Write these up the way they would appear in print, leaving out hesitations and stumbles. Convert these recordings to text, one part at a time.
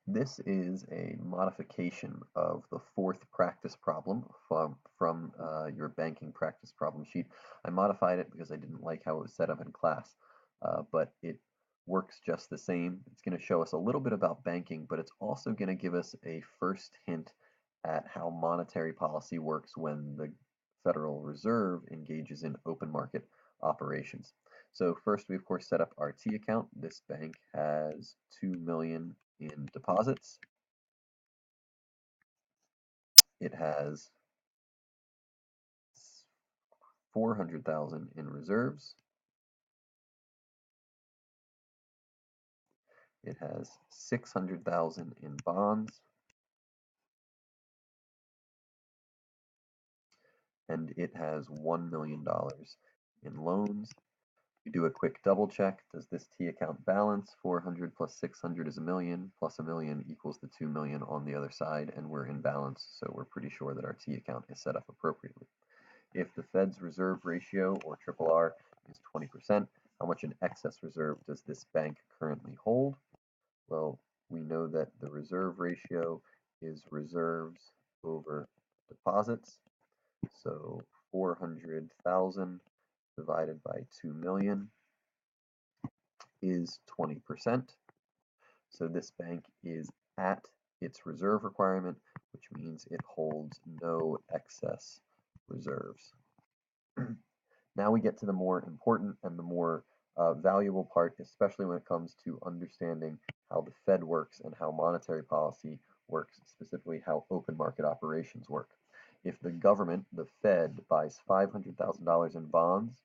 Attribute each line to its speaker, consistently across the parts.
Speaker 1: This is a modification of the fourth practice problem from your banking practice problem sheet. I modified it because I didn't like how it was set up in class, but it works just the same. It's going to show us a little bit about banking, but it's also going to give us a first hint at how monetary policy works when the Federal Reserve engages in open market operations. So first we of course set up our T account. This bank has 2 million in deposits. It has 400,000 in reserves. It has 600,000 in bonds, and it has $1 million in loans. We do a quick double check. Does this T account balance? 400 plus 600 is a million, plus a million equals the 2 million on the other side, and we're in balance, so we're pretty sure that our T account is set up appropriately. If the Fed's reserve ratio, or RRR, is 20%, how much in excess reserve does this bank currently hold? Well, we know that the reserve ratio is reserves over deposits. So 400,000 divided by 2 million is 20%. So this bank is at its reserve requirement, which means it holds no excess reserves. Now we get to the more important and the more valuable part, especially when it comes to understanding how the Fed works and how monetary policy works, specifically how open market operations work. If the government, the Fed, buys $500,000 in bonds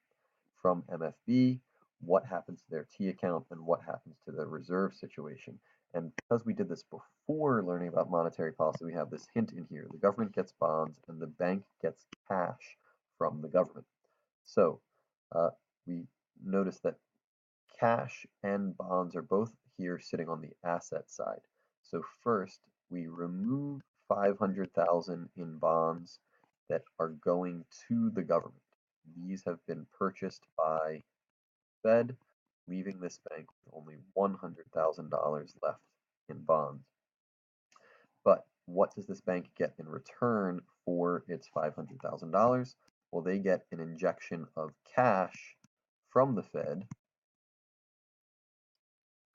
Speaker 1: from MFB, what happens to their T account and what happens to the reserve situation? And because we did this before learning about monetary policy, we have this hint in here. The government gets bonds and the bank gets cash from the government. So uh, we notice that cash and bonds are both here sitting on the asset side. So first, we remove 500,000 in bonds that are going to the government. These have been purchased by Fed, leaving this bank with only $100,000 left in bonds. But what does this bank get in return for its $500,000? Well, they get an injection of cash from the Fed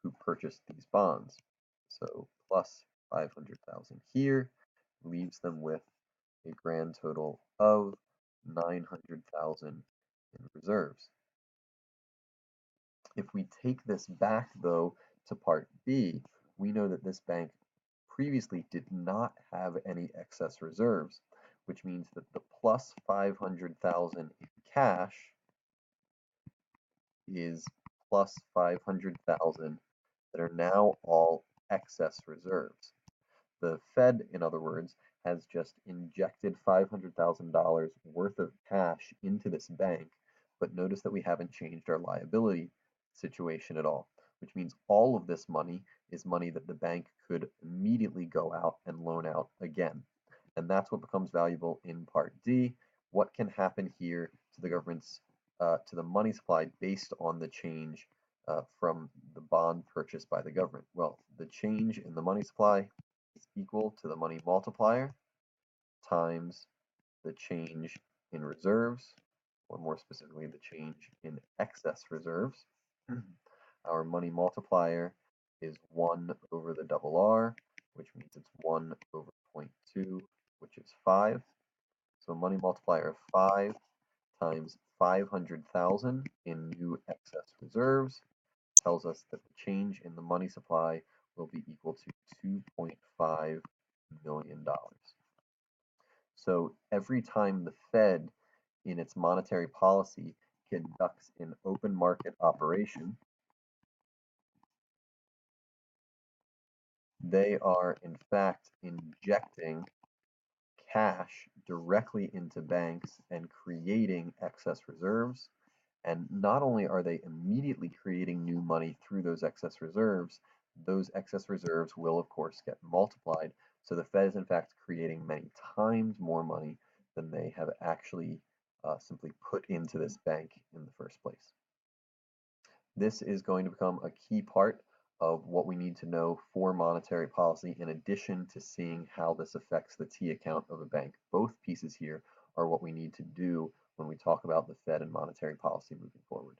Speaker 1: who purchased these bonds. So plus 500,000 here leaves them with a grand total of 900,000 in reserves. If we take this back though to part B, we know that this bank previously did not have any excess reserves, which means that the plus 500,000 in cash is plus 500,000 that are now all excess reserves. The Fed, in other words, has just injected $500,000 worth of cash into this bank, but notice that we haven't changed our liability situation at all, which means all of this money is money that the bank could immediately go out and loan out again. And that's what becomes valuable in Part D. What can happen here to the government's to the money supply based on the change from the bond purchased by the government? Well, the change in the money supply is equal to the money multiplier times the change in reserves, or more specifically, the change in excess reserves. Our money multiplier is 1 over the double R, which means it's 1 over 0.2, which is 5. So money multiplier of 5 times 500,000 in new excess reserves tells us that the change in the money supply will be equal to $2.5 million. So every time the Fed in its monetary policy conducts an open market operation, they are in fact injecting cash directly into banks and creating excess reserves. And not only are they immediately creating new money through those excess reserves will, of course, get multiplied. So the Fed is, in fact, creating many times more money than they have actually simply put into this bank in the first place. This is going to become a key part of what we need to know for monetary policy in addition to seeing how this affects the T account of a bank. Both pieces here are what we need to do when we talk about the Fed and monetary policy moving forward.